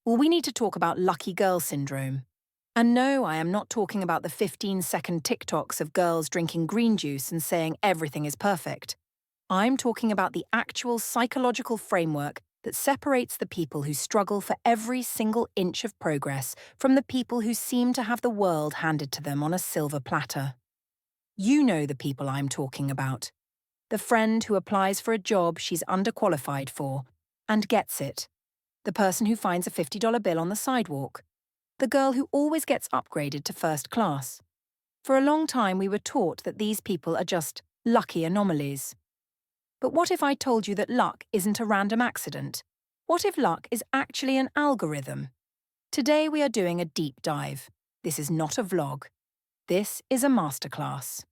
Well, we need to talk about lucky girl syndrome. And no, I am not talking about the 15-second TikToks of girls drinking green juice and saying everything is perfect. I'm talking about the actual psychological framework that separates the people who struggle for every single inch of progress from the people who seem to have the world handed to them on a silver platter. You know the people I'm talking about. The friend who applies for a job she's underqualified for and gets it. The person who finds a $50 bill on the sidewalk. The girl who always gets upgraded to first class. For a long time we were taught that these people are just lucky anomalies. But what if I told you that luck isn't a random accident? What if luck is actually an algorithm? Today we are doing a deep dive. This is not a vlog. This is a masterclass.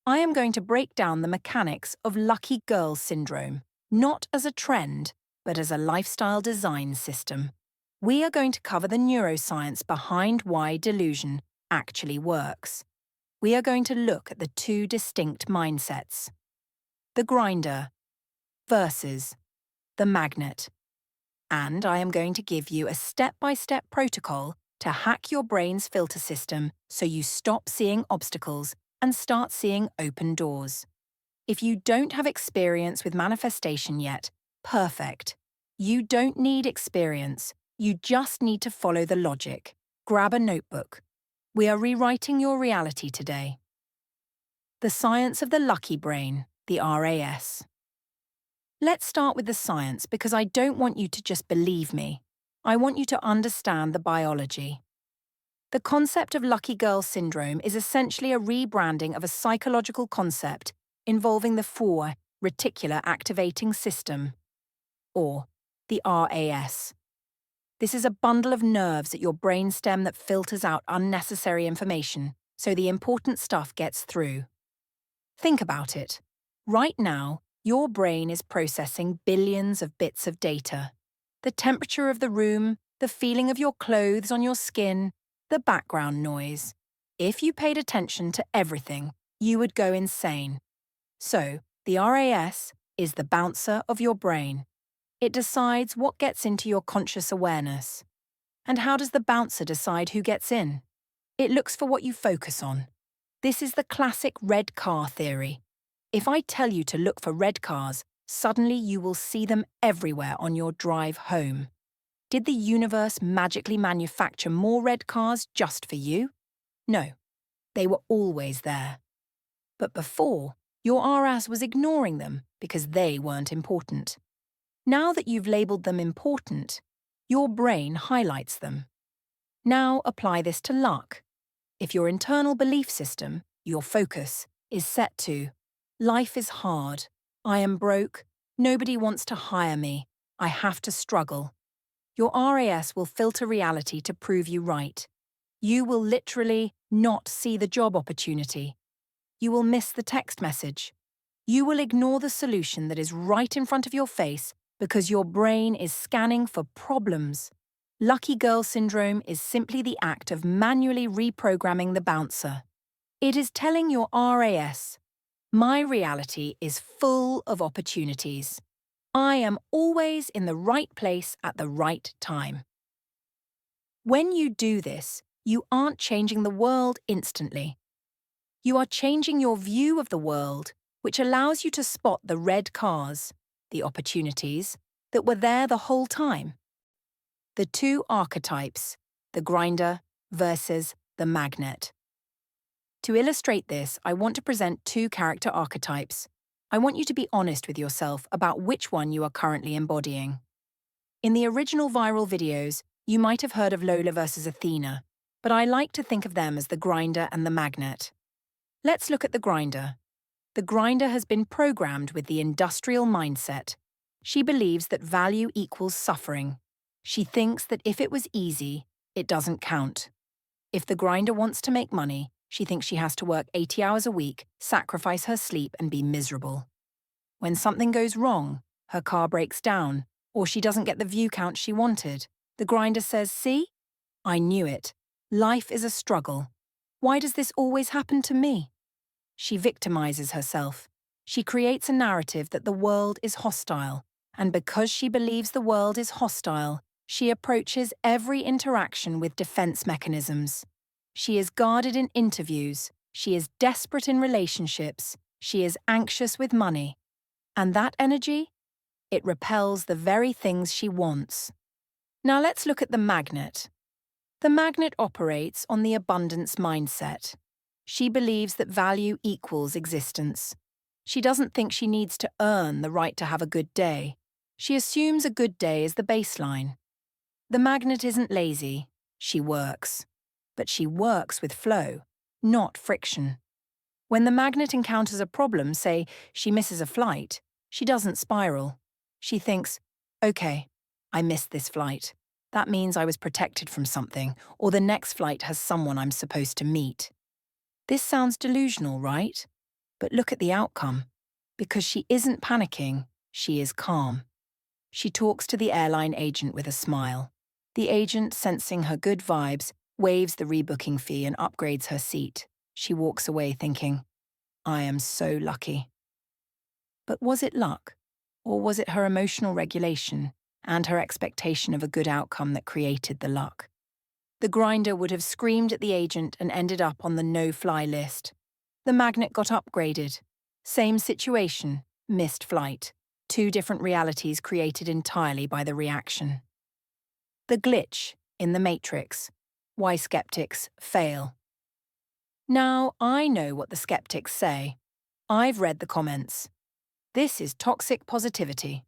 I am going to break down the mechanics of lucky girl syndrome, not as a trend, but as a lifestyle design system. We are going to cover the neuroscience behind why delusion actually works. We are going to look at the two distinct mindsets. The grinder versus the magnet. And I am going to give you a step-by-step protocol to hack your brain's filter system so you stop seeing obstacles and start seeing open doors. If you don't have experience with manifestation yet, perfect. You don't need experience. You just need to follow the logic. Grab a notebook. We are rewriting your reality today. The science of the lucky brain, the RAS. Let's start with the science because I don't want you to just believe me. I want you to understand the biology. The concept of lucky girl syndrome is essentially a rebranding of a psychological concept involving the 4 reticular activating system, or the RAS. This is a bundle of nerves at your brainstem that filters out unnecessary information so the important stuff gets through. Think about it. Right now, your brain is processing billions of bits of data. The temperature of the room, the feeling of your clothes on your skin, the background noise. If you paid attention to everything, you would go insane. So, the RAS is the bouncer of your brain. It decides what gets into your conscious awareness. And how does the bouncer decide who gets in? It looks for what you focus on. This is the classic red car theory. If I tell you to look for red cars, suddenly you will see them everywhere on your drive home. Did the universe magically manufacture more red cars just for you? No, they were always there. But before, your RAS was ignoring them because they weren't important. Now that you've labelled them important, your brain highlights them. Now apply this to luck. If your internal belief system, your focus, is set to, life is hard, I am broke, nobody wants to hire me, I have to struggle, your RAS will filter reality to prove you right. You will literally not see the job opportunity. You will miss the text message. You will ignore the solution that is right in front of your face because your brain is scanning for problems. Lucky girl syndrome is simply the act of manually reprogramming the bouncer. It is telling your RAS, my reality is full of opportunities. I am always in the right place at the right time. When you do this, you aren't changing the world instantly. You are changing your view of the world, which allows you to spot the red cars, the opportunities, that were there the whole time. The two archetypes, the grinder versus the magnet. To illustrate this, I want to present two character archetypes. I want you to be honest with yourself about which one you are currently embodying. In the original viral videos, you might have heard of Lola versus Athena, but I like to think of them as the grinder and the magnet. Let's look at the grinder. The grinder has been programmed with the industrial mindset. She believes that value equals suffering. She thinks that if it was easy, it doesn't count. If the grinder wants to make money, she thinks she has to work 80 hours a week, sacrifice her sleep, and be miserable. When something goes wrong, her car breaks down, or she doesn't get the view count she wanted, the grinder says, "See? I knew it. Life is a struggle. Why does this always happen to me?" She victimizes herself. She creates a narrative that the world is hostile, and because she believes the world is hostile, She approaches every interaction with defense mechanisms. She is guarded in interviews. She is desperate in relationships. She is anxious with money. And that energy? It repels the very things she wants. Now let's look at the magnet. The magnet operates on the abundance mindset. She believes that value equals existence. She doesn't think she needs to earn the right to have a good day. She assumes a good day is the baseline. The magnet isn't lazy. She works. But she works with flow, not friction. When the magnet encounters a problem, say she misses a flight, she doesn't spiral. She thinks, okay, I missed this flight. That means I was protected from something, or the next flight has someone I'm supposed to meet. This sounds delusional, right? But look at the outcome. Because she isn't panicking, she is calm. She talks to the airline agent with a smile. The agent, sensing her good vibes, waives the rebooking fee and upgrades her seat. She walks away thinking, I am so lucky. But was it luck? Or was it her emotional regulation and her expectation of a good outcome that created the luck? The grinder would have screamed at the agent and ended up on the no-fly list. The magnet got upgraded. Same situation, missed flight. Two different realities created entirely by the reaction. The glitch in the matrix. Why skeptics fail. Now, I know what the skeptics say. I've read the comments. This is toxic positivity.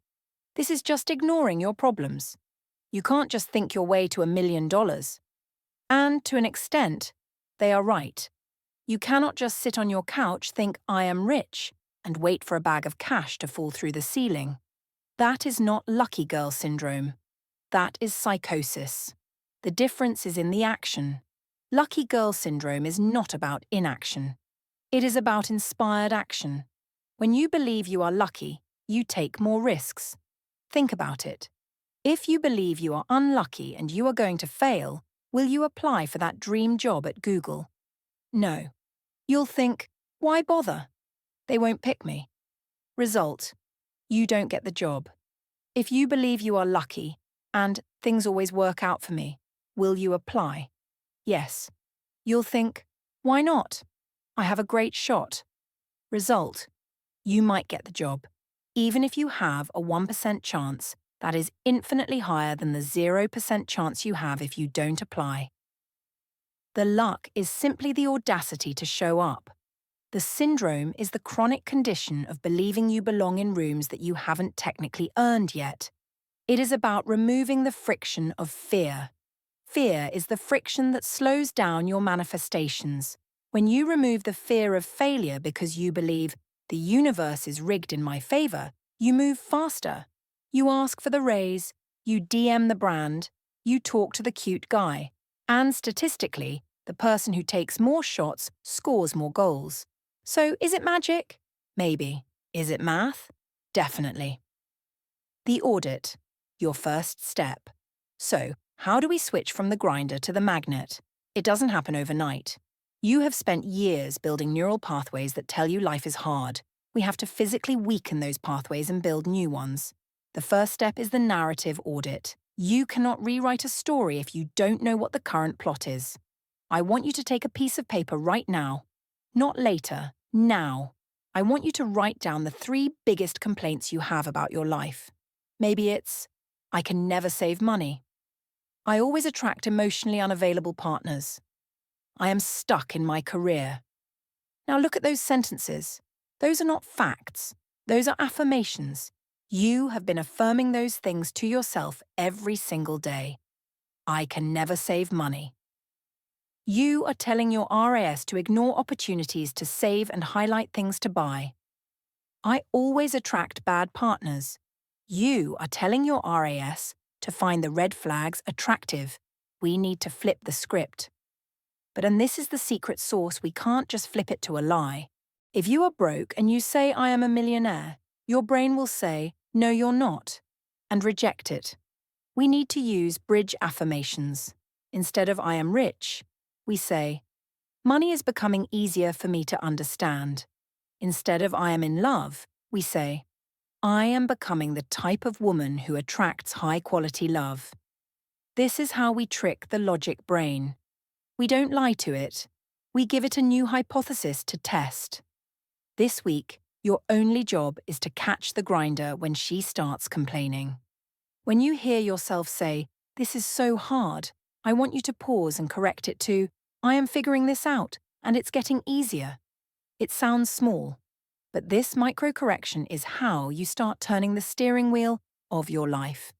This is just ignoring your problems. You can't just think your way to $1 million. And to an extent, they are right. You cannot just sit on your couch, think I am rich, and wait for a bag of cash to fall through the ceiling. That is not lucky girl syndrome. That is psychosis. The difference is in the action. Lucky girl syndrome is not about inaction. It is about inspired action. When you believe you are lucky, you take more risks. Think about it. If you believe you are unlucky and you are going to fail, will you apply for that dream job at Google? No. You'll think, why bother? They won't pick me. Result: you don't get the job. If you believe you are lucky and things always work out for me, will you apply? Yes. You'll think, why not? I have a great shot. Result: you might get the job. Even if you have a 1% chance, that is infinitely higher than the 0% chance you have if you don't apply. The luck is simply the audacity to show up. The syndrome is the chronic condition of believing you belong in rooms that you haven't technically earned yet. It is about removing the friction of fear. Fear is the friction that slows down your manifestations. When you remove the fear of failure because you believe, the universe is rigged in my favor, you move faster. You ask for the raise, you DM the brand, you talk to the cute guy. And statistically, the person who takes more shots scores more goals. So is it magic? Maybe. Is it math? Definitely. The audit, your first step. So, how do we switch from the grinder to the magnet? It doesn't happen overnight. You have spent years building neural pathways that tell you life is hard. We have to physically weaken those pathways and build new ones. The first step is the narrative audit. You cannot rewrite a story if you don't know what the current plot is. I want you to take a piece of paper right now. Not later, now. I want you to write down the 3 biggest complaints you have about your life. Maybe it's, I can never save money. I always attract emotionally unavailable partners. I am stuck in my career. Now look at those sentences. Those are not facts. Those are affirmations. You have been affirming those things to yourself every single day. I can never save money. You are telling your RAS to ignore opportunities to save and highlight things to buy. I always attract bad partners. You are telling your RAS to find the red flags attractive. We need to flip the script. And this is the secret sauce, we can't just flip it to a lie. If you are broke and you say, I am a millionaire, your brain will say, no, you're not, and reject it. We need to use bridge affirmations. Instead of I am rich, we say, money is becoming easier for me to understand. Instead of I am in love, we say, I am becoming the type of woman who attracts high-quality love. This is how we trick the logic brain. We don't lie to it. We give it a new hypothesis to test. This week, your only job is to catch the grinder when she starts complaining. When you hear yourself say, "This is so hard," I want you to pause and correct it to, "I am figuring this out, and it's getting easier." It sounds small, but this micro correction is how you start turning the steering wheel of your life.